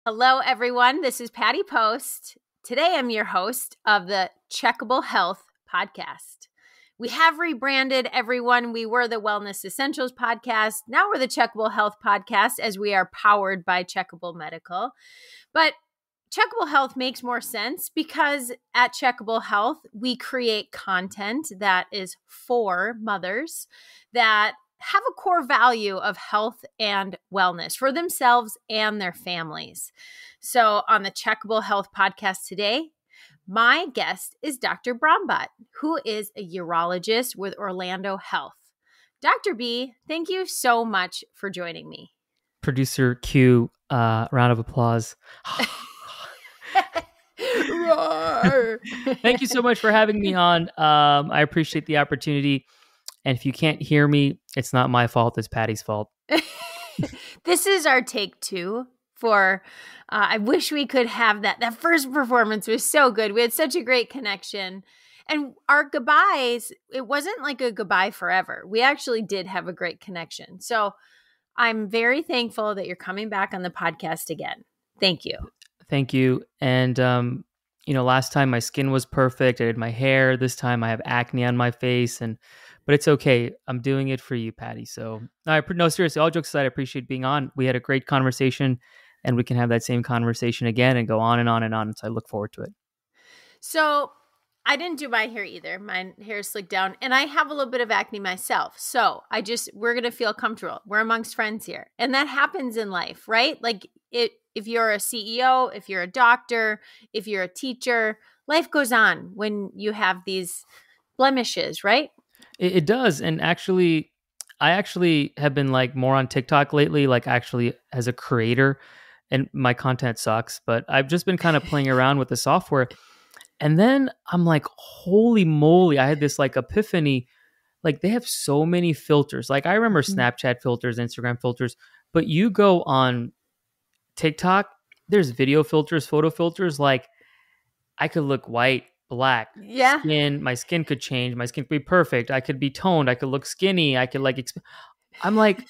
Hello, everyone. This is Patty Post. Today, I'm your host of the Checkable Health podcast. We have rebranded, everyone. We were the Wellness Essentials podcast. Now we're the Checkable Health podcast, as we are powered by Checkable Medical. But Checkable Health makes more sense because at Checkable Health, we create content that is for mothers that have a core value of health and wellness for themselves and their families. So on the Checkable Health podcast today, my guest is Dr. Brahmbhatt, who is a urologist with Orlando Health. Dr. B, thank you so much for joining me. Producer Q, round of applause. Thank you so much for having me on. I appreciate the opportunity. And if you can't hear me, it's not my fault. It's Patty's fault. This is our take two for, I wish we could have that. That first performance was so good. We had such a great connection. And our goodbyes, it wasn't like a goodbye forever. We actually did have a great connection. So I'm very thankful that you're coming back on the podcast again. Thank you. Thank you. And, last time my skin was perfect. I did my hair. This time I have acne on my face. But it's okay. I'm doing it for you, Patty. So, no, seriously, all jokes aside, I appreciate being on. We had a great conversation, and we can have that same conversation again and go on and on and on. So I look forward to it. So I didn't do my hair either. My hair is slicked down, and I have a little bit of acne myself. So we're going to feel comfortable. We're amongst friends here. And that happens in life, right? Like if you're a CEO, if you're a doctor, if you're a teacher, life goes on when you have these blemishes, right? It does. And I actually have been like more on TikTok lately, like actually as a creator, and my content sucks, but I've just been kind of playing around with the software. And then I'm like, holy moly, I had this like epiphany. Like they have so many filters. Like I remember Snapchat filters, Instagram filters, but you go on TikTok, there's video filters, photo filters. Like I could look white, black, my skin could change. My skin could be perfect. I could be toned. I could look skinny. I could I'm like,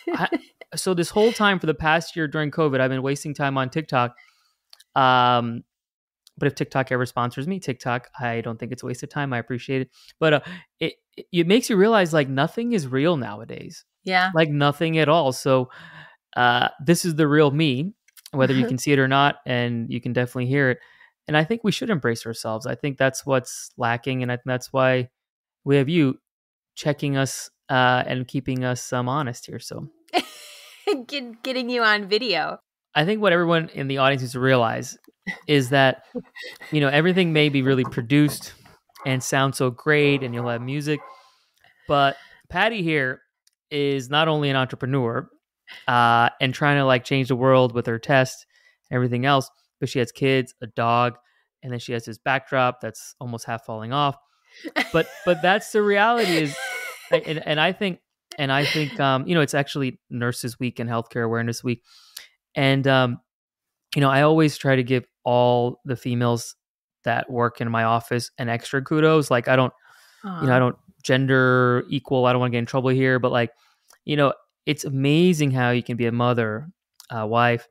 so this whole time for the past year during COVID, I've been wasting time on TikTok. But if TikTok ever sponsors me, TikTok, I don't think it's a waste of time. I appreciate it. But it makes you realize like nothing is real nowadays. Yeah. Like nothing at all. So this is the real me, whether you can see it or not, and you can definitely hear it. And I think we should embrace ourselves. I think that's what's lacking. And I think that's why we have you checking us and keeping us honest here. So getting you on video. I think what everyone in the audience needs to realize is that, everything may be really produced and sound so great and you'll have music. But Patty here is not only an entrepreneur and trying to like change the world with her test and everything else, but she has kids, a dog, and then she has this backdrop that's almost half falling off. But that's the reality is, and I think, it's actually Nurses Week and Healthcare Awareness Week. And, I always try to give all the females that work in my office an extra kudos. Like I don't gender equal. I don't want to get in trouble here, but like, it's amazing how you can be a mother, a wife,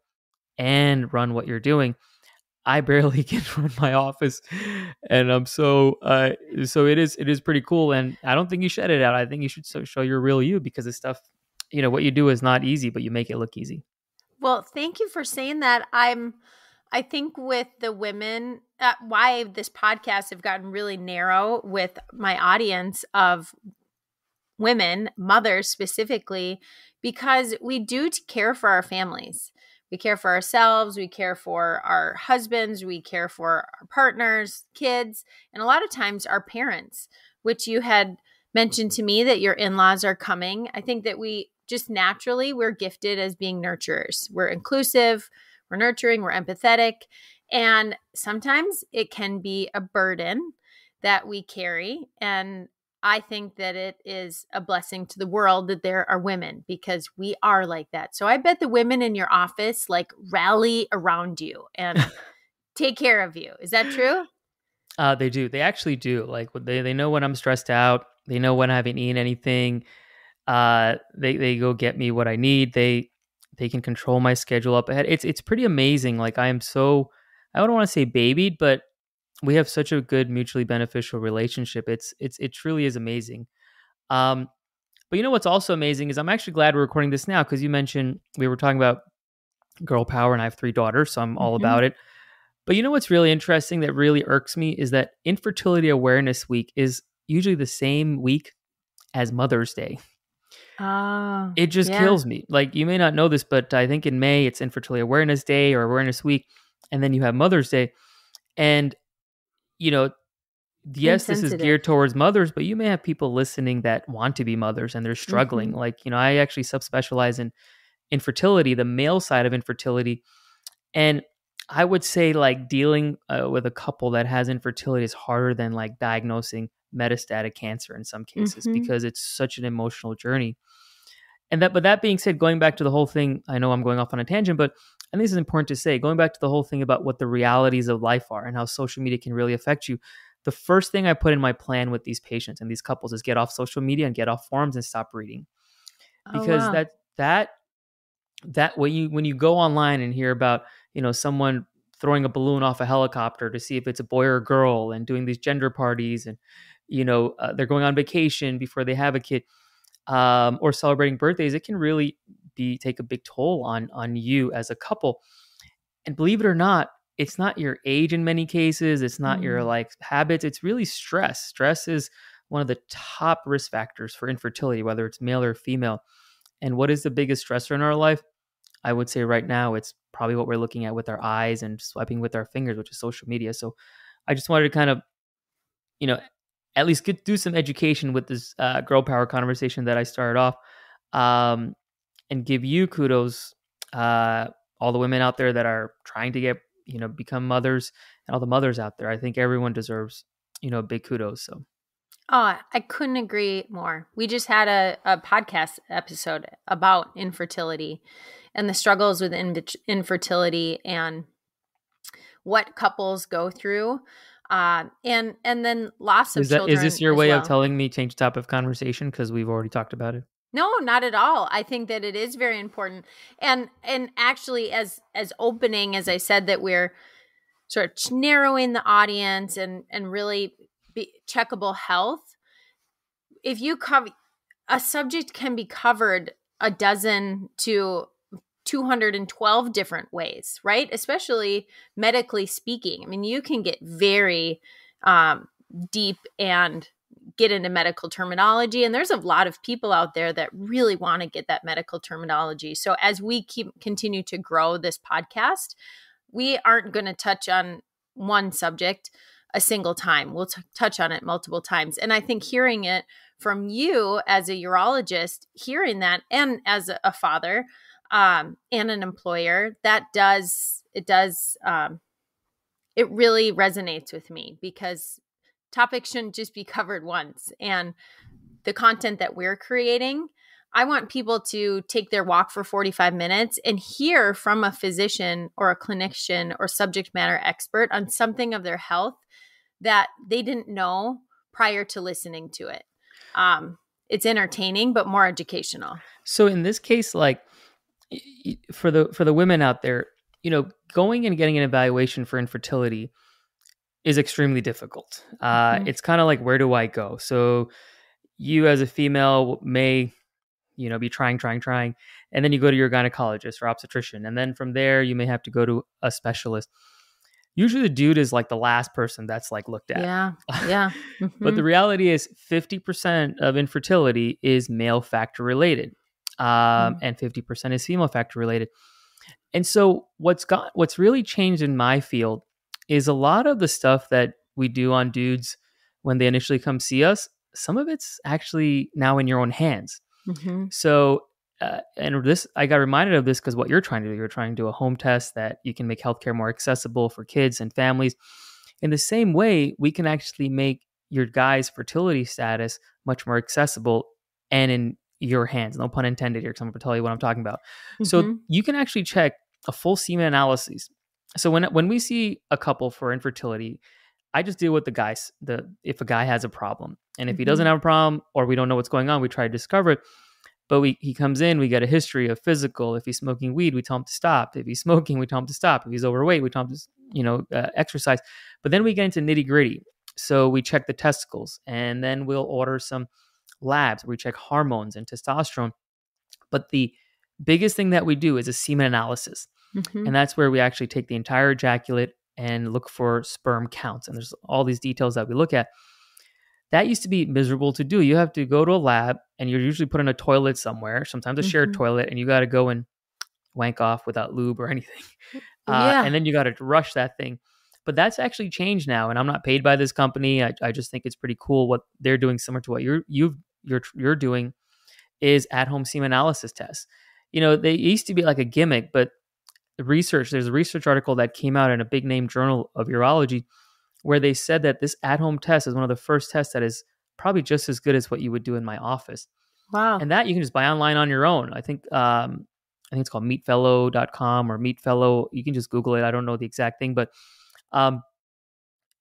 and run what you're doing. I barely can run my office, and I'm so it is pretty cool. And I don't think you should edit out. I think you should show your real you, because this stuff, what you do is not easy, but you make it look easy. Well, thank you for saying that. I think with the women, why this podcast have gotten really narrow with my audience of women, mothers specifically, because we do care for our families. We care for ourselves. We care for our husbands. We care for our partners, kids, and a lot of times our parents, which you had mentioned to me that your in-laws are coming. I think that we just naturally, we're gifted as being nurturers. We're inclusive, we're nurturing, we're empathetic. And sometimes it can be a burden that we carry. And I think that it is a blessing to the world that there are women, because we are like that. So I bet the women in your office like rally around you and take care of you. Is that true? They do. They actually do. Like they know when I'm stressed out. They know when I haven't eaten anything. They go get me what I need. They They can control my schedule up ahead. It's pretty amazing. Like I don't want to say babied, but we have such a good mutually beneficial relationship. It truly is amazing. Um, but you know what's also amazing is I'm actually glad we're recording this now because you mentioned we were talking about girl power and I have 3 daughters, so I'm all about it. But you know what's really interesting that really irks me is that Infertility Awareness Week is usually the same week as Mother's Day. Oh, It just kills me. Like you may not know this, but I think in May it's Infertility Awareness Day or Awareness Week, and then you have Mother's Day. And you know, yes, this is geared towards mothers, but you may have people listening that want to be mothers and they're struggling. Like, I actually subspecialize in infertility, the male side of infertility. And I would say like dealing with a couple that has infertility is harder than like diagnosing metastatic cancer in some cases because it's such an emotional journey. But that being said, going back to the whole thing, I know I'm going off on a tangent, but I think this is important to say, going back to the whole thing about what the realities of life are and how social media can really affect you. The first thing I put in my plan with these patients and these couples is get off social media and get off forums and stop reading. Because that when you go online and hear about, someone throwing a balloon off a helicopter to see if it's a boy or a girl and doing these gender parties and, they're going on vacation before they have a kid, or celebrating birthdays, it can really take a big toll on you as a couple. And believe it or not, it's not your age in many cases. It's not your like habits. It's really stress. Stress is one of the top risk factors for infertility, whether it's male or female. And what is the biggest stressor in our life? I would say right now, it's probably what we're looking at with our eyes and swiping with our fingers, which is social media. So I just wanted to kind of, at least do some education with this girl power conversation that I started off, and give you kudos, all the women out there that are trying to become mothers, and all the mothers out there. I think everyone deserves, big kudos. So. Oh, I couldn't agree more. We just had a podcast episode about infertility and the struggles with infertility and what couples go through. And then loss of children. Is this your way of telling me change the topic of conversation because we've already talked about it? No, not at all. I think that it is very important. And actually as opening, as I said, that we're sort of narrowing the audience and really checkable health. If you cover a subject can be covered a dozen to 212 different ways, right? Especially medically speaking. I mean, you can get very deep and get into medical terminology. And there's a lot of people out there that really want to get that medical terminology. So as we continue to grow this podcast, we aren't going to touch on one subject a single time. We'll touch on it multiple times. And I think hearing it from you as a urologist, hearing that, and as a father and an employer, it really resonates with me because topics shouldn't just be covered once. And the content that we're creating, I want people to take their walk for 45 minutes and hear from a physician or a clinician or subject matter expert on something of their health that they didn't know prior to listening to it. It's entertaining, but more educational. So in this case, like for the women out there, going and getting an evaluation for infertility is extremely difficult. It's kind of like, where do I go? So you as a female may, be trying, and then you go to your gynecologist or obstetrician. And then from there, you may have to go to a specialist. Usually the dude is like the last person that's like looked at. Yeah. But the reality is 50% of infertility is male factor related. And 50% is female factor related. And so what's really changed in my field is a lot of the stuff that we do on dudes when they initially come see us, some of it's actually now in your own hands. So, and I got reminded of this because what you're trying to do, you're trying to do a home test that you can make healthcare more accessible for kids and families. In the same way, we can actually make your guy's fertility status much more accessible and in your hands. No pun intended here, because I'm going to tell you what I'm talking about. So you can actually check a full semen analysis. So when we see a couple for infertility, I just deal with the guys, if a guy has a problem. And if he doesn't have a problem or we don't know what's going on, we try to discover it. But he comes in, we get a history of physical. If he's smoking weed, we tell him to stop. If he's smoking, we tell him to stop. If he's overweight, we tell him to, exercise. But then we get into nitty gritty. So we check the testicles, and then we'll order some labs where we check hormones and testosterone. But the biggest thing that we do is a semen analysis. Mm-hmm. And that's where we actually take the entire ejaculate and look for sperm counts. And there's all these details that we look at. That used to be miserable to do. You have to go to a lab, and you're usually put in a toilet somewhere, sometimes a shared toilet, and you got to go and wank off without lube or anything. And then you got to rush that thing. But that's actually changed now, and I'm not paid by this company. I just think it's pretty cool what they're doing, similar to what you're doing, is at-home semen analysis tests. They used to be like a gimmick, but there's a research article that came out in a big name journal of urology where they said that this at-home test is one of the first tests that is probably just as good as what you would do in my office. Wow. And that you can just buy online on your own. I think it's called meetfellow.com or meetfellow. You can just Google it. I don't know the exact thing, but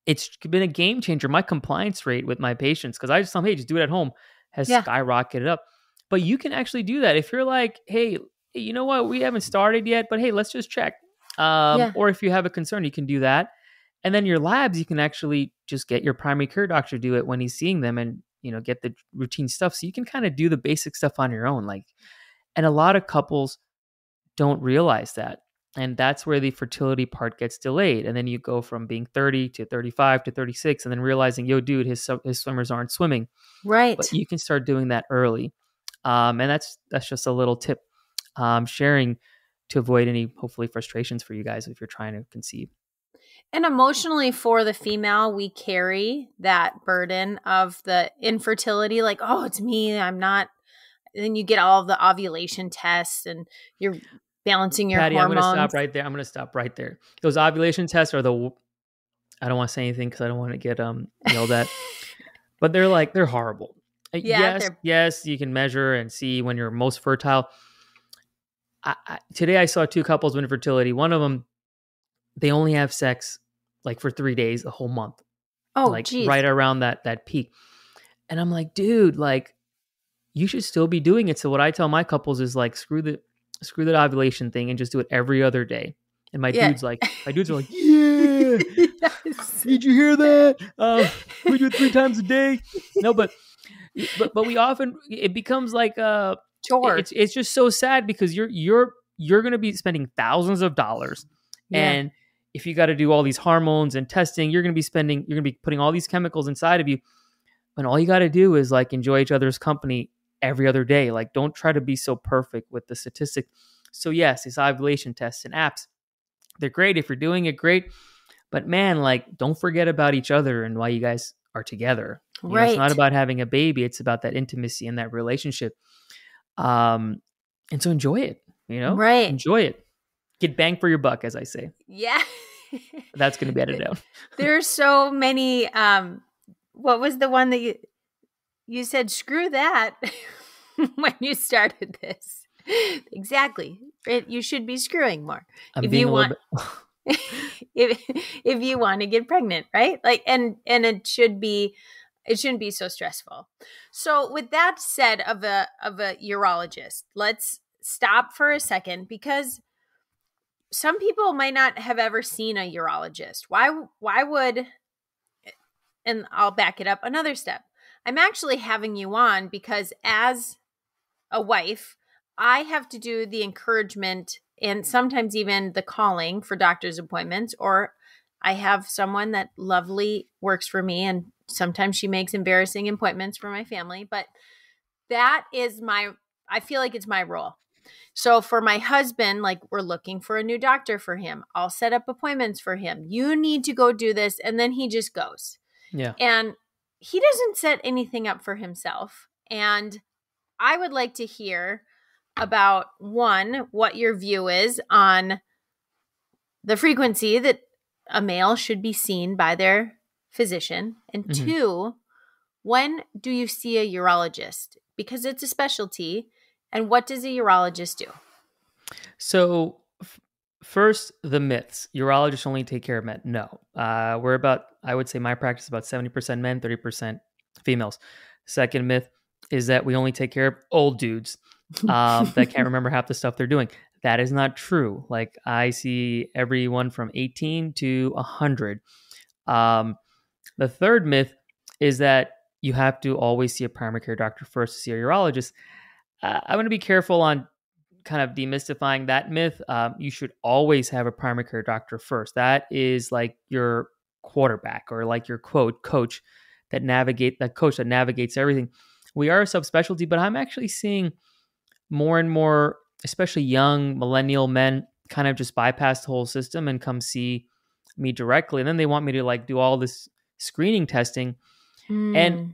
it's been a game changer. My compliance rate with my patients, because I just tell them, hey, just do it at home, has skyrocketed up. But you can actually do that. If you're like, hey, you know what? We haven't started yet, but hey, let's just check. Or if you have a concern, you can do that. And then your labs, you can actually just get your primary care doctor to do it when he's seeing them and, get the routine stuff. So you can kind of do the basic stuff on your own. And a lot of couples don't realize that. And that's where the fertility part gets delayed. And then you go from being 30 to 35 to 36 and then realizing, yo, dude, his swimmers aren't swimming. Right. But you can start doing that early. And that's just a little tip sharing to avoid any, hopefully, frustrations for you guys if you're trying to conceive. And emotionally for the female, we carry that burden of the infertility, like, oh, it's me, I'm not. And then you get all of the ovulation tests and you're balancing your Patty, hormones. I'm going to stop right there. Those ovulation tests are I don't want to say anything because I don't want to get yelled at, but they're horrible. Yes, you can measure and see when you're most fertile. Today I saw two couples with infertility. One of them, they only have sex for 3 days, a whole month. Oh, geez. Right around that peak. And I'm like, dude, you should still be doing it. So what I tell my couples is screw the ovulation thing and just do it every other day. And my dudes are like, yeah, yes. Did you hear that? We do it 3 times a day. No, but we often, it becomes like a chore. It's just so sad because you're going to be spending thousands of dollars. Yeah. And if you got to do all these hormones and testing, you're going to be putting all these chemicals inside of you. And all you got to do is enjoy each other's company every other day. Don't try to be so perfect with the statistic. So yes, these ovulation tests and apps, they're great. If you're doing it, great. But man, don't forget about each other and why you guys are together. Right. It's not about having a baby. It's about that intimacy and that relationship. And so enjoy it, Right. Enjoy it. Get bang for your buck, as I say. Yeah. That's going to be edited out. There's so many, what was the one that you said, screw that when you started this? Exactly. You should be screwing more. If you want to get pregnant, right? And it shouldn't be so stressful. So with that said of a urologist, let's stop for a second because some people might not have ever seen a urologist. Why would, and I'll back it up another step. I'm actually having you on because as a wife, I have to do the encouragement and sometimes even the calling for doctor's appointments, or I have someone that lovely works for me and sometimes she makes embarrassing appointments for my family, but that is I feel like it's my role. So for my husband, we're looking for a new doctor for him. I'll set up appointments for him. You need to go do this. And then he just goes. Yeah. And he doesn't set anything up for himself. And I would like to hear about, one, what your view is on the frequency that a male should be seen by their physician. And two, when do you see a urologist? Because it's a specialty. And what does a urologist do? So first, the myths. Urologists only take care of men. No. I would say my practice is about 70% men, 30% females. Second myth, is that we only take care of old dudes that can't remember half the stuff they're doing. That is not true. Like I see everyone from 18 to 100. The third myth is that you have to always see a primary care doctor first to see a urologist. I'm going to be careful on kind of demystifying that myth. You should always have a primary care doctor first. That is like your quarterback or like your coach that navigates everything. We are a subspecialty, but I'm actually seeing more and more, especially young millennial men, kind of just bypass the whole system and come see me directly. And then they want me to like do all this screening testing. And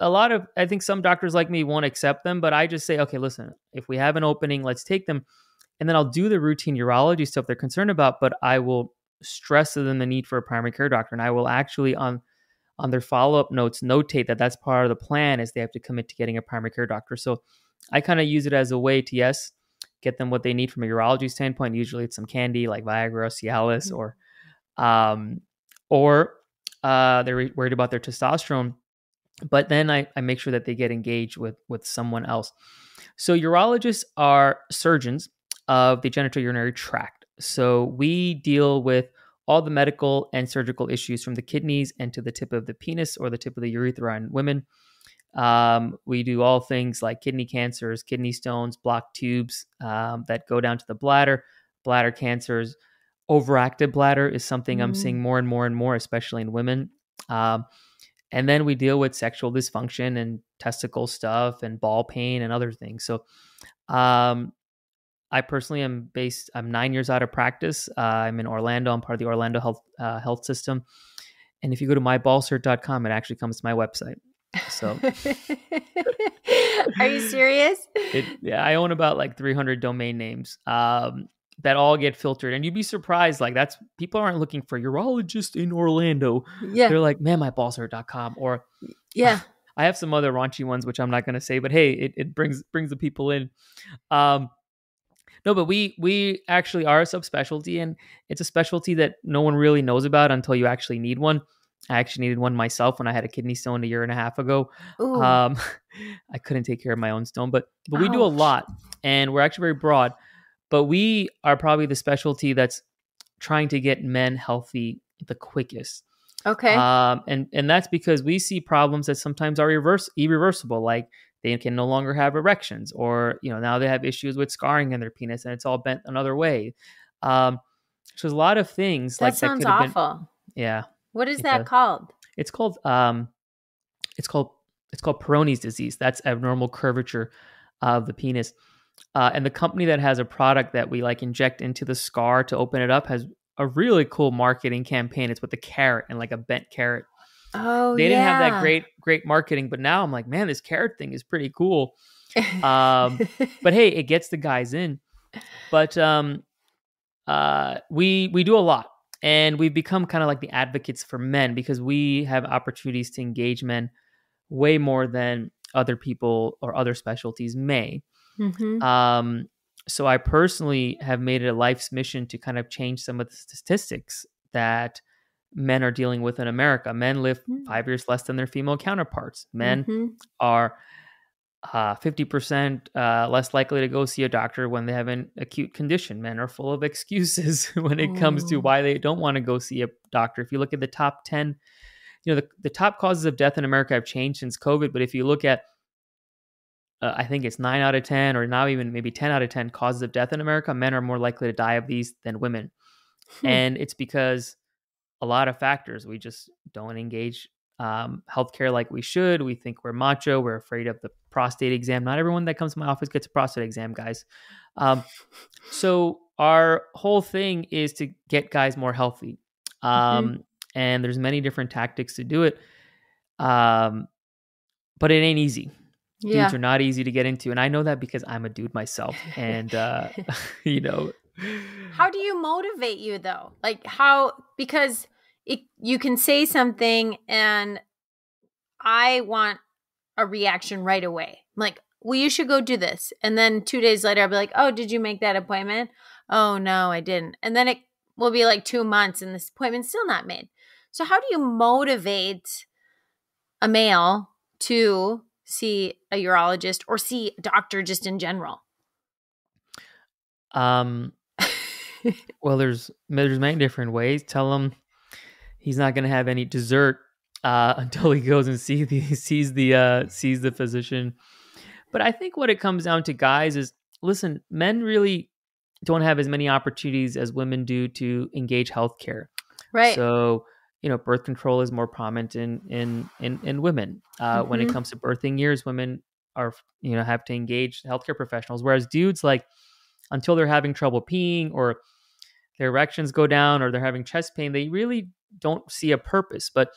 a lot of, I think some doctors like me won't accept them, but I just say, okay, listen, if we have an opening, let's take them. And then I'll do the routine urology stuff they're concerned about, but I will stress to them the need for a primary care doctor. And I will actually on their follow-up notes notate that that's part of the plan is they have to commit to getting a primary care doctor. So I kind of use it as a way to, yes, get them what they need from a urology standpoint. Usually it's some candy like Viagra, Cialis, or they're worried about their testosterone. But then I make sure that they get engaged with someone else. So urologists are surgeons of the genitourinary tract. So we deal with all the medical and surgical issues from the kidneys and to the tip of the penis or the tip of the urethra in women. We do all things like kidney cancers, kidney stones, blocked tubes that go down to the bladder cancers. Overactive bladder is something I'm seeing more and more and more, especially in women. And then we deal with sexual dysfunction and testicle stuff and ball pain and other things. So I personally I'm 9 years out of practice. I'm in Orlando. I'm part of the Orlando health system. And if you go to myballcert.com, it actually comes to my website. So are you serious? Yeah, I own about like 300 domain names that all get filtered. And you'd be surprised. Like people aren't looking for urologist in Orlando. Yeah. They're like, man, myballcert.com. Or yeah, I have some other raunchy ones, which I'm not going to say, but hey, it brings the people in. No, but we actually are a subspecialty, and it's a specialty that no one really knows about until you actually need one. I actually needed one myself when I had a kidney stone 1.5 years ago. I couldn't take care of my own stone, but we do a lot, and we're actually very broad. But we are probably the specialty that's trying to get men healthy the quickest. Okay. And that's because we see problems that sometimes are irreversible, like they can no longer have erections, or now they have issues with scarring in their penis, and it's all bent another way. So there's a lot of things that like sounds that could have awful. been. Yeah. What is that called? It's called Peyronie's disease. That's abnormal curvature of the penis. And the company that has a product that we like inject into the scar to open it up has a really cool marketing campaign. It's with a carrot and like a bent carrot. Oh, they didn't have that great marketing, but now I'm like, man, this carrot thing is pretty cool. But hey, it gets the guys in. But we do a lot, and we've become kind of like the advocates for men because we have opportunities to engage men way more than other people or other specialties may. So I personally have made it a life's mission to kind of change some of the statistics that men are dealing with in America. Men live 5 years less than their female counterparts. Men are 50% less likely to go see a doctor when they have an acute condition. Men are full of excuses when it comes to why they don't want to go see a doctor. If you look at the top 10, the top causes of death in America have changed since COVID. But if you look at, I think it's 9 out of 10, or now even maybe 10 out of 10 causes of death in America, men are more likely to die of these than women. And it's because a lot of factors. We just don't engage healthcare like we should. We think we're macho. We're afraid of the prostate exam. Not everyone that comes to my office gets a prostate exam, guys. So our whole thing is to get guys more healthy. And there's many different tactics to do it. But it ain't easy. Yeah. Dudes are not easy to get into. And I know that because I'm a dude myself. And, How do you motivate you though? Like because you can say something and I want a reaction right away. I'm like, well, you should go do this. And then 2 days later, I'll be like, oh, did you make that appointment? Oh, no, I didn't. And then it will be like 2 months and this appointment's still not made. So how do you motivate a male to see a urologist or see a doctor just in general? Well, there's many different ways. Tell him he's not going to have any dessert until he goes and sees the physician. But I think what it comes down to, guys, is listen, men really don't have as many opportunities as women do to engage healthcare. Right. So, birth control is more prominent in women. When it comes to birthing years, women are, have to engage healthcare professionals. Whereas dudes, like, until they're having trouble peeing or their erections go down or they're having chest pain, they really don't see a purpose. But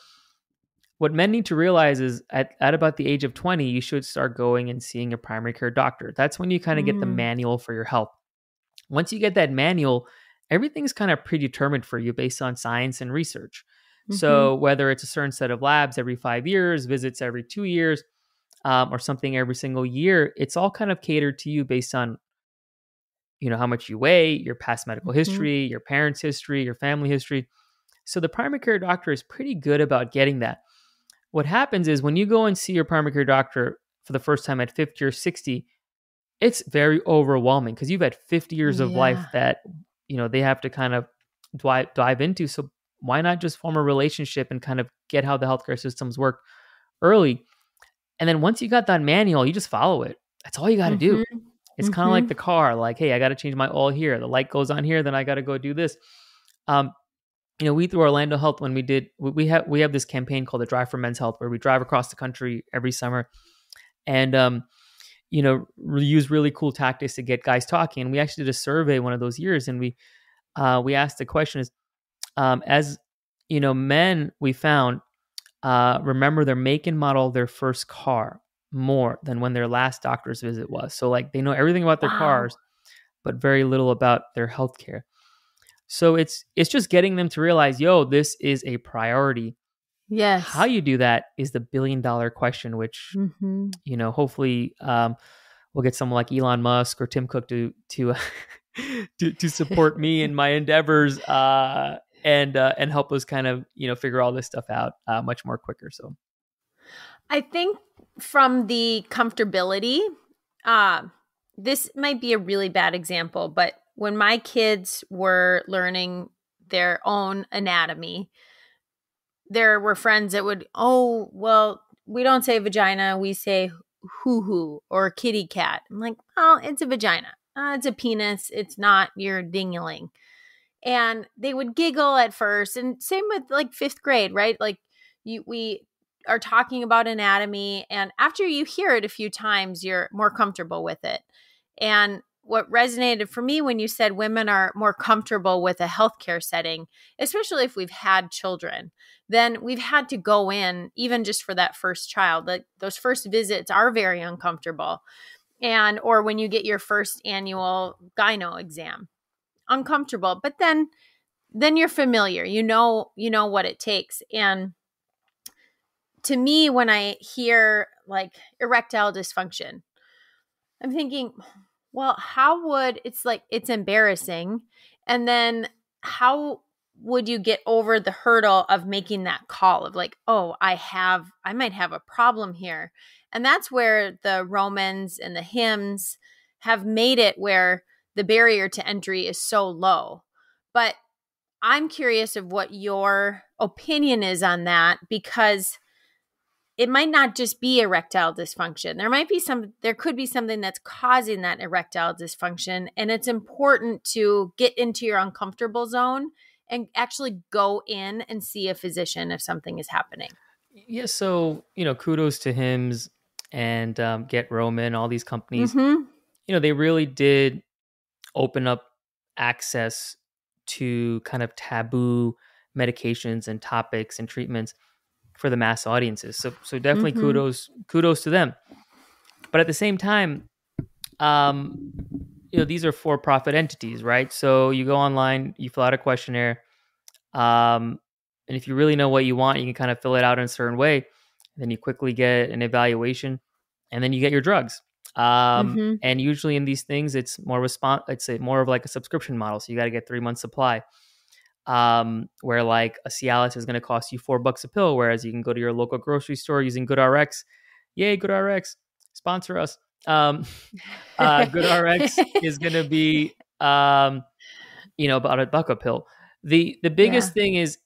what men need to realize is at about the age of 20, you should start going and seeing a primary care doctor. That's when you kind of get the manual for your health. Once you get that manual, everything's kind of predetermined for you based on science and research. So whether it's a certain set of labs every 5 years, visits every 2 years, or something every single year, it's all kind of catered to you based on, how much you weigh, your past medical history, your parents' history, your family history. So the primary care doctor is pretty good about getting that. What happens is when you go and see your primary care doctor for the first time at 50 or 60, it's very overwhelming because you've had 50 years of life that, they have to kind of dive into. So why not just form a relationship and kind of get how the healthcare systems work early? And then once you got that manual, you just follow it. That's all you got to do. It's kind of like the car. Like, hey, I got to change my oil here. The light goes on here. Then I got to go do this. We through Orlando Health, when we have this campaign called the Drive for Men's Health, where we drive across the country every summer, and use really cool tactics to get guys talking. And we actually did a survey one of those years, and we asked the question is, as men, we found remember their make and model of their first car more than when their last doctor's visit was. So like they know everything about their cars, but very little about their healthcare. So it's just getting them to realize, this is a priority. Yes. How you do that is the $1 billion question, which, hopefully we'll get someone like Elon Musk or Tim Cook to support me in my endeavors and help us kind of, figure all this stuff out much more quicker. So I think from the comfortability, this might be a really bad example, but when my kids were learning their own anatomy, there were friends that would, we don't say vagina, we say hoo-hoo or kitty cat. I'm like, it's a vagina. It's a penis. It's not your dingling. And they would giggle at first. And same with like 5th grade, right? Like we are talking about anatomy. And after you hear it a few times, you're more comfortable with it. And what resonated for me when you said women are more comfortable with a healthcare setting, especially if we've had children, then we've had to go in even just for that first child. Like those first visits are very uncomfortable. Or when you get your first annual gyno exam, uncomfortable, but then you're familiar, you know what it takes. And to me, when I hear like erectile dysfunction, I'm thinking, well, it's embarrassing. And then how would you get over the hurdle of making that call of like, I might have a problem here. And that's where the Romans and the hymns have made it where the barrier to entry is so low. But I'm curious of what your opinion is on that, because it might not just be erectile dysfunction. There could be something that's causing that erectile dysfunction. And it's important to get into your uncomfortable zone and actually go in and see a physician if something is happening. Yeah. So, kudos to HIMSS and Get Roman, all these companies, they really did open up access to kind of taboo medications and topics and treatments for the mass audiences. So definitely kudos to them. But at the same time, these are for-profit entities, right? So you go online, you fill out a questionnaire, and if you really know what you want, you can kind of fill it out in a certain way. Then you quickly get an evaluation, and then you get your drugs. And usually in these things, it's more more of like a subscription model. So you got to get 3 months supply. Where like a Cialis is going to cost you $4 a pill, whereas you can go to your local grocery store using GoodRx Yay, GoodRx, sponsor us. GoodRx is going to be, about a pill. The biggest Yeah. thing is,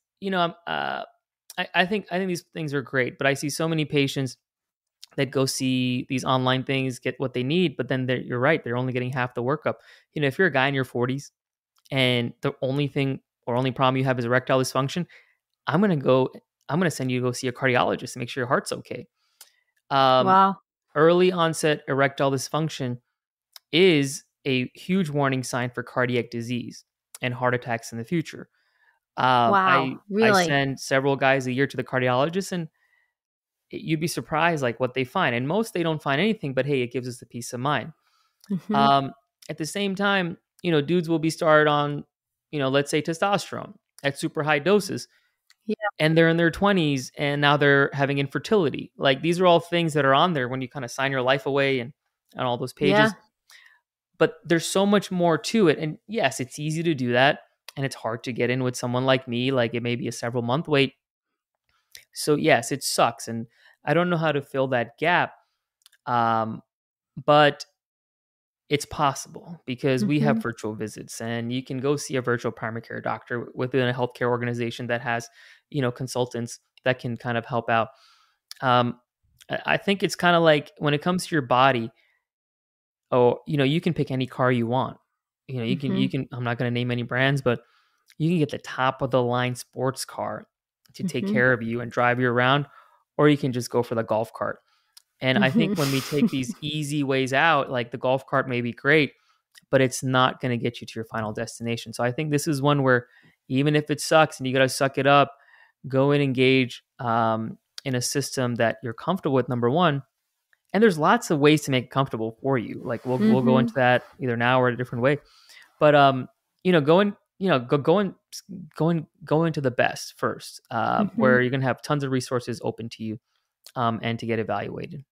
I think these things are great, but I see so many patients that go see these online things, get what they need, but then you're right, they're only getting half the workup. If you're a guy in your 40s and the only thing or only problem you have is erectile dysfunction, I'm gonna send you to go see a cardiologist to make sure your heart's okay. Wow. Early onset erectile dysfunction is a huge warning sign for cardiac disease and heart attacks in the future. Wow. I Really? send several guys a year to the cardiologist, and you'd be surprised like what they find. And most they don't find anything, but hey, it gives us the peace of mind. Mm-hmm. Um, at the same time, dudes will be started on, let's say testosterone at super high doses, Yeah. and they're in their 20s and now they're having infertility. Like these are all things that are on there when you kind of sign your life away and on all those Yeah. pages. But there's so much more to it. And yes, it's easy to do that. And it's hard to get in with someone like me. Like it may be a several month wait. So yes, it sucks. And I don't know how to fill that gap. But it's possible because we have Mm-hmm. virtual visits and you can go see a virtual primary care doctor within a healthcare organization that has, consultants that can kind of help out. I think it's kind of like when it comes to your body, you can pick any car you want. Mm-hmm. I'm not going to name any brands, but you can get the top of the line sports car to take Mm-hmm. care of you and drive you around, or you can just go for the golf cart. And I think when we take Mm-hmm. these easy ways out, like the golf cart may be great, but it's not going to get you to your final destination. So I think this is one where even if it sucks and you got to suck it up, go and engage in a system that you're comfortable with, number one. And there's lots of ways to make it comfortable for you. Like we'll go Mm-hmm. into that either now or a different way. But go into the best first, Mm-hmm. where you're gonna have tons of resources open to you, and to get evaluated.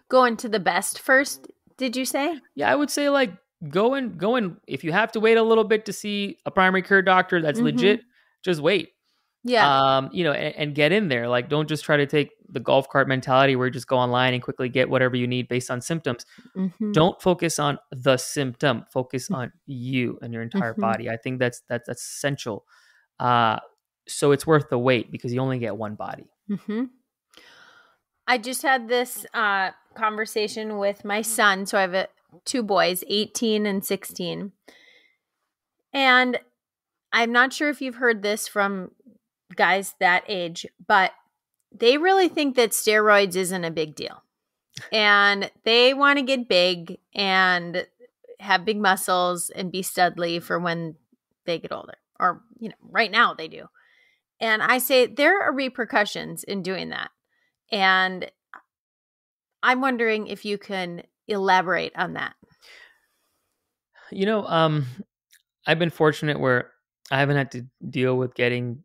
Going to the best first, did you say? Yeah, I would say like go in. If you have to wait a little bit to see a primary care doctor that's Mm-hmm. legit, just wait. Yeah. And get in there. Like, don't just try to take the golf cart mentality where you just go online and quickly get whatever you need based on symptoms. Mm-hmm. Don't focus on the symptom. Focus on you and your entire Mm-hmm. body. I think that's essential. Uh, so it's worth the wait because you only get one body. Mm-hmm. I just had this conversation with my son. So I have two boys, 18 and 16. And I'm not sure if you've heard this from guys that age, but they really think that steroids isn't a big deal. And they want to get big and have big muscles and be studly for when they get older. Or, right now they do. And I say there are repercussions in doing that. And I'm wondering if you can elaborate on that. I've been fortunate where I haven't had to deal with getting,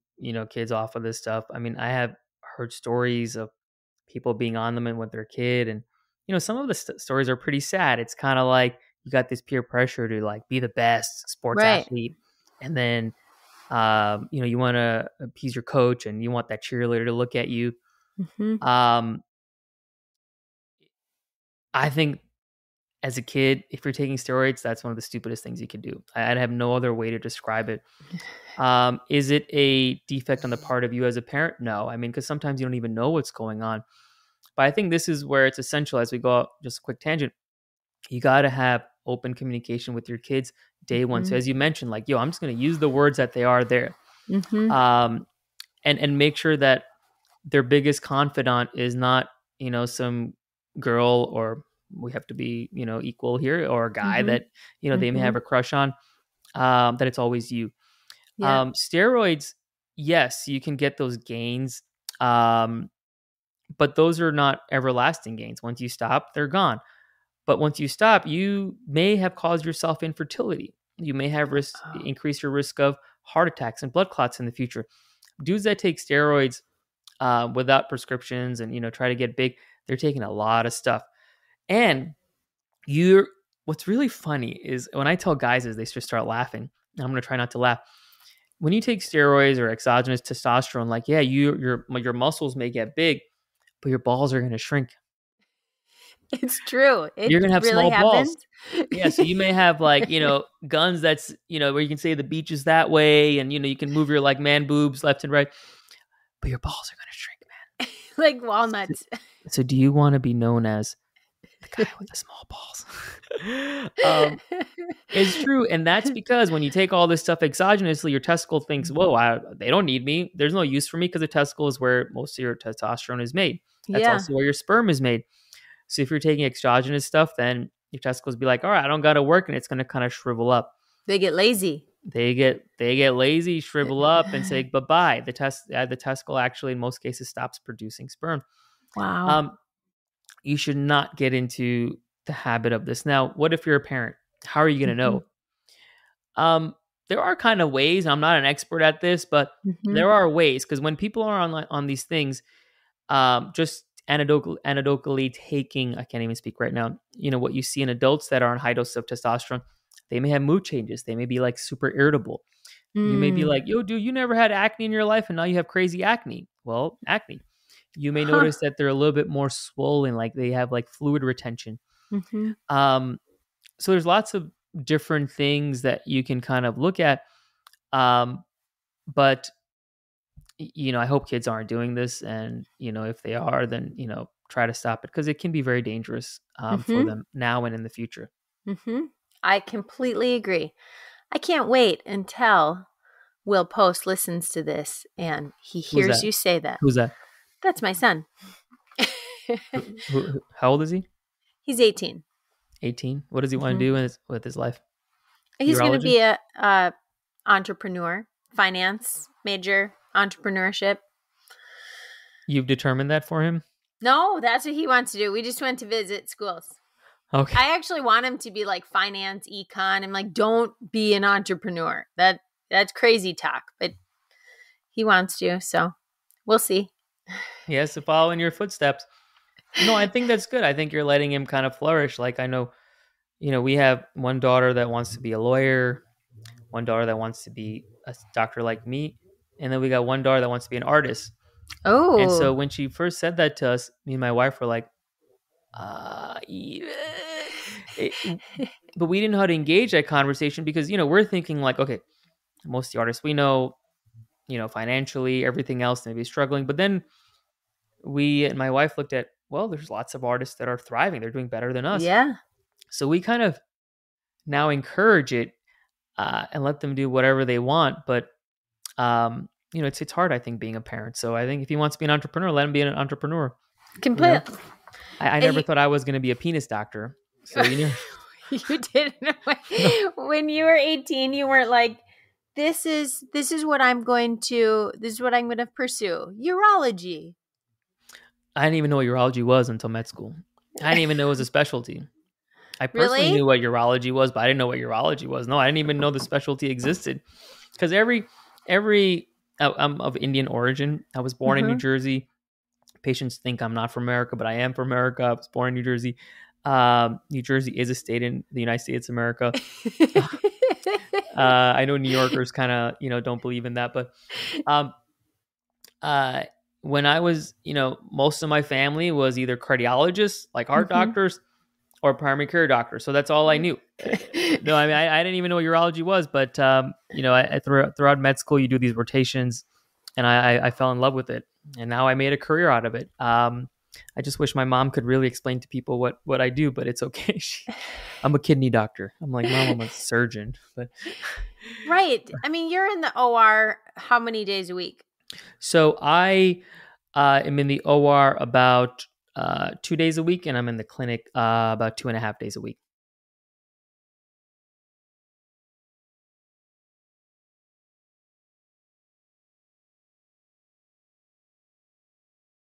kids off of this stuff. I mean, I have heard stories of people being on them and with their kid. And, some of the stories are pretty sad. It's kind of like you got this peer pressure to like be the best sports Right. athlete. And then, you want to appease your coach and you want that cheerleader to look at you. Mm-hmm. Um, I think as a kid, if you're taking steroids, that's one of the stupidest things you can do. I'd have no other way to describe it. Is it a defect on the part of you as a parent? No. I mean, because sometimes you don't even know what's going on. But I think this is where it's essential as we go out, just a quick tangent. You got to have open communication with your kids day one. So Mm-hmm. as you mentioned, like, I'm just going to use the words that they are there. Mm-hmm. Um, and make sure that their biggest confidant is not, some girl, or we have to be, equal here, or a guy Mm-hmm. that, they may Mm-hmm. have a crush on, that it's always you. Yeah. Steroids, yes, you can get those gains. But those are not everlasting gains. Once you stop, they're gone. But once you stop, you may have caused yourself infertility. You may have Oh. increase your risk of heart attacks and blood clots in the future. Dudes that take steroids without prescriptions and try to get big, they're taking a lot of stuff. And what's really funny is when I tell guys is they just start laughing. I'm going to try not to laugh. When you take steroids or exogenous testosterone, like, yeah, your muscles may get big, but your balls are going to shrink. It's true. It You're going to have really small happens. balls. Yeah, so you may have like, guns that's, where you can say the beach is that way and, you can move your like man boobs left and right, but your balls are going to shrink, man. Like walnuts. So do you want to be known as the guy with the small balls? It's true. And that's because when you take all this stuff exogenously, your testicle thinks, whoa, they don't need me. There's no use for me because the testicle is where most of your testosterone is made. That's also where your sperm is made. So if you're taking exogenous stuff, then your testicles be like, all right, I don't got to work. And it's going to kind of shrivel up. They get lazy. They get lazy, shrivel up and say bye-bye. The testicle actually in most cases stops producing sperm. Wow. You should not get into the habit of this. Now, what if you're a parent? How are you going to know? There are kind of ways. I'm not an expert at this, but there are ways, because when people are on these things, just anecdotally taking, I can't even speak right now, what you see in adults that are on high dose of testosterone, they may have mood changes. They may be like super irritable. You may be like, yo, dude, you never had acne in your life and now you have crazy acne. Well, acne. You may notice that they're a little bit more swollen, like they have like fluid retention. So there's lots of different things that you can kind of look at. But, I hope kids aren't doing this. And, if they are, then, try to stop it, because it can be very dangerous for them now and in the future. I completely agree. I can't wait until Will Post listens to this and he hears you say that. Who's that? That's my son. How old is he? He's 18. 18? What does he want to do with his life? He's going to be a entrepreneur, finance major, entrepreneurship. You've determined that for him? No, that's what he wants to do. We just went to visit schools. Okay. I actually want him to be like finance, econ. I'm like, don't be an entrepreneur. That's crazy talk, but he wants to, so we'll see. He has to follow in your footsteps. No, I think that's good. I think you're letting him kind of flourish. Like, I know, we have one daughter that wants to be a lawyer, one daughter that wants to be a doctor like me, and then we got one daughter that wants to be an artist. Oh. And so when she first said that to us, me and my wife were like, but we didn't know how to engage that conversation, because, we're thinking like, okay, most of the artists we know, financially, everything else, maybe struggling. But then we and my wife looked at, well, there's lots of artists that are thriving. They're doing better than us. Yeah. So we kind of now encourage it and let them do whatever they want. But, it's hard, I think, being a parent. So I think if he wants to be an entrepreneur, let him be an entrepreneur. Completely. I never thought I was going to be a penis doctor. So, you did. When you were 18, you weren't like, this is what I'm going to pursue. Urology. I didn't even know what urology was until med school. I didn't even know it was a specialty. I personally knew what urology was, but I didn't know what urology was. No, I didn't even know the specialty existed. Because I'm of Indian origin. I was born in New Jersey. Patients think I'm not from America, but I am from America. I was born in New Jersey. New Jersey is a state in the United States of America. I know New Yorkers kind of, don't believe in that, but when I was, most of my family was either cardiologists, like heart doctors, or primary care doctors. So that's all I knew. No, I mean, I didn't even know what urology was, but, throughout med school, you do these rotations, and I fell in love with it. And now I made a career out of it. I just wish my mom could really explain to people what I do, but it's okay. I'm a kidney doctor. I'm like, Mom, I'm a surgeon. But right. I mean, you're in the OR how many days a week? So I am in the OR about 2 days a week, and I'm in the clinic about 2.5 days a week.